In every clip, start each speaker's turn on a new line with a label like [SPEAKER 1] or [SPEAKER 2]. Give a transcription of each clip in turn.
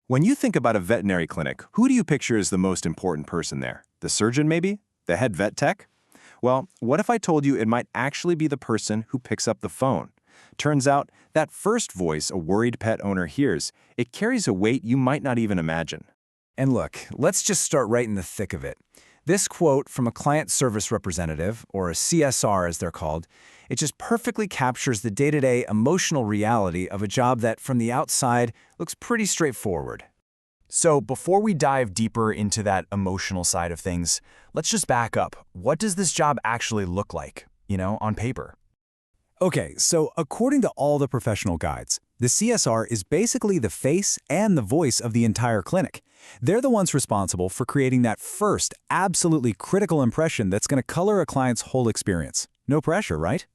[SPEAKER 1] When you think about a veterinary clinic, who do you picture as the most important person there? The surgeon, maybe? The head vet tech? Well, what if I told you it might actually be the person who picks up the phone? Turns out, that first voice a worried pet owner hears, it carries a weight you might not even imagine.
[SPEAKER 2] And look, let's just start right in the thick of it. This quote from a client service representative, or a CSR as they're called, it just perfectly captures the day-to-day emotional reality of a job that, from the outside, looks pretty straightforward. So before we dive deeper into that emotional side of things, let's just back up. What does this job actually look like, on paper? Okay, so according to all the professional guides, the CSR is basically the face and the voice of the entire clinic. They're the ones responsible for creating that first, absolutely critical impression that's going to color a client's whole experience. No pressure, right?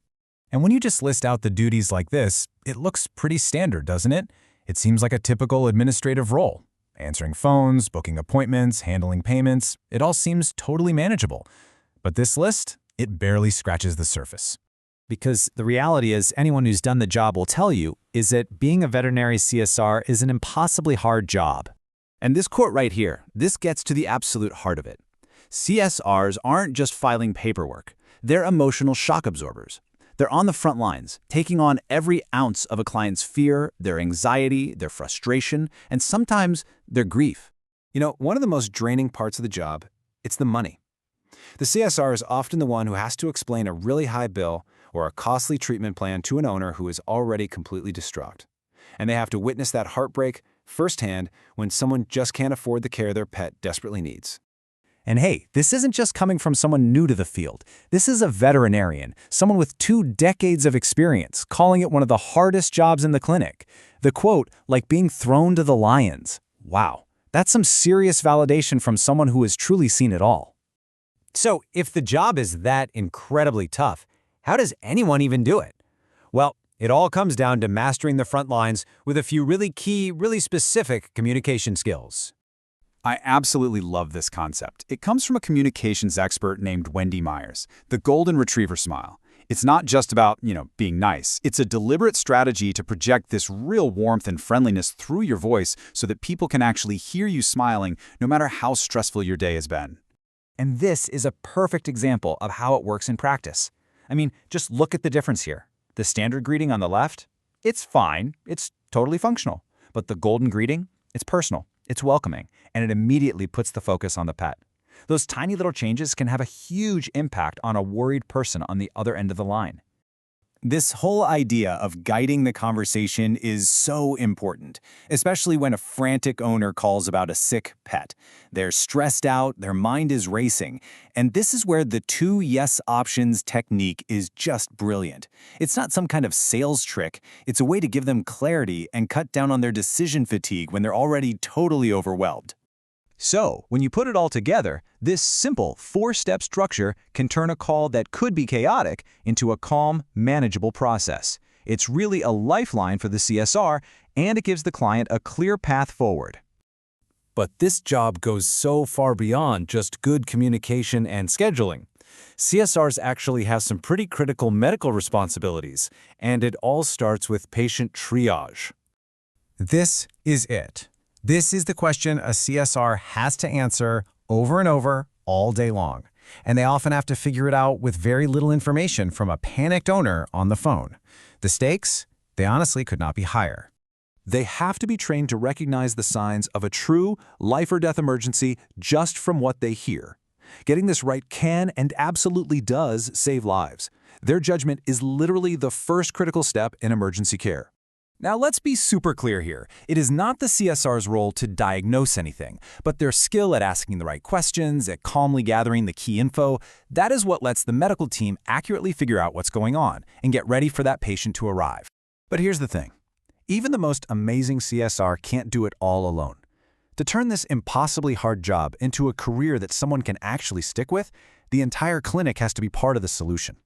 [SPEAKER 2] And when you just list out the duties like this, it looks pretty standard, doesn't it? It seems like a typical administrative role. Answering phones, booking appointments, handling payments, it all seems totally manageable. But this list, it barely scratches the surface. Because the reality is, anyone who's done the job will tell you, is that being a veterinary CSR is an impossibly hard job. And this quote right here, this gets to the absolute heart of it. CSRs aren't just filing paperwork. They're emotional shock absorbers. They're on the front lines, taking on every ounce of a client's fear, their anxiety, their frustration, and sometimes their grief. One of the most draining parts of the job, it's the money. The CSR is often the one who has to explain a really high bill or a costly treatment plan to an owner who is already completely distraught. And they have to witness that heartbreak firsthand when someone just can't afford the care their pet desperately needs. And hey, this isn't just coming from someone new to the field. This is a veterinarian, someone with 2 decades of experience, calling it one of the hardest jobs in the clinic. The quote, like being thrown to the lions. Wow, that's some serious validation from someone who has truly seen it all. So if the job is that incredibly tough, how does anyone even do it? Well, it all comes down to mastering the front lines with a few really key, really specific communication skills. I absolutely love this concept. It comes from a communications expert named Wendy Myers, the golden retriever smile. It's not just about, being nice. It's a deliberate strategy to project this real warmth and friendliness through your voice so that people can actually hear you smiling no matter how stressful your day has been. And this is a perfect example of how it works in practice. Just look at the difference here. The standard greeting on the left, it's fine, it's totally functional. But the golden greeting, it's personal, it's welcoming, and it immediately puts the focus on the pet. Those tiny little changes can have a huge impact on a worried person on the other end of the line. This whole idea of guiding the conversation is so important, especially when a frantic owner calls about a sick pet. They're stressed out, their mind is racing, and this is where the 2 yes options technique is just brilliant. It's not some kind of sales trick, it's a way to give them clarity and cut down on their decision fatigue when they're already totally overwhelmed. So, when you put it all together, this simple 4-step structure can turn a call that could be chaotic into a calm, manageable process. It's really a lifeline for the CSR, and it gives the client a clear path forward. But this job goes so far beyond just good communication and scheduling. CSRs actually have some pretty critical medical responsibilities, and it all starts with patient triage. This is it. This is the question a CSR has to answer over and over all day long, and they often have to figure it out with very little information from a panicked owner on the phone. The stakes, they honestly could not be higher. They have to be trained to recognize the signs of a true life or death emergency just from what they hear. Getting this right can and absolutely does save lives. Their judgment is literally the first critical step in emergency care. Now let's be super clear here. It is not the CSR's role to diagnose anything, but their skill at asking the right questions, at calmly gathering the key info, that is what lets the medical team accurately figure out what's going on and get ready for that patient to arrive. But here's the thing. Even the most amazing CSR can't do it all alone. To turn this impossibly hard job into a career that someone can actually stick with, the entire clinic has to be part of the solution.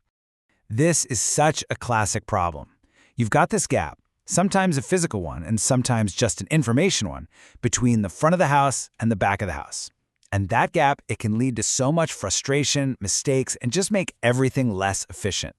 [SPEAKER 2] This is such a classic problem. You've got this gap, sometimes a physical one and sometimes just an information one, between the front of the house and the back of the house. And that gap, it can lead to so much frustration, mistakes, and just make everything less efficient.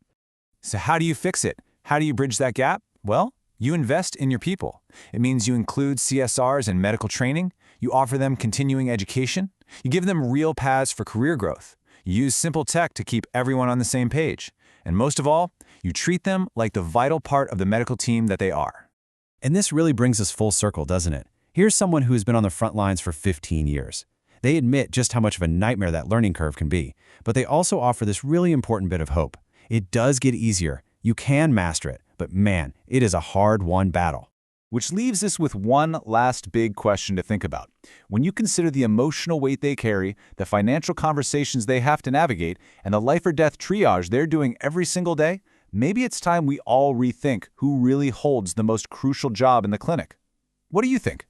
[SPEAKER 2] So how do you fix it? How do you bridge that gap? Well, You invest in your people. It means you include CSRs in medical training, you offer them continuing education, you give them real paths for career growth, you use simple tech to keep everyone on the same page, and most of all, you treat them like the vital part of the medical team that they are.
[SPEAKER 3] And this really brings us full circle, doesn't it? Here's someone who has been on the front lines for 15 years. They admit just how much of a nightmare that learning curve can be, but they also offer this really important bit of hope. It does get easier. You can master it, but man, it is a hard-won battle.
[SPEAKER 4] Which leaves us with one last big question to think about. When you consider the emotional weight they carry, the financial conversations they have to navigate, and the life or death triage they're doing every single day, maybe it's time we all rethink who really holds the most crucial job in the clinic. What do you think?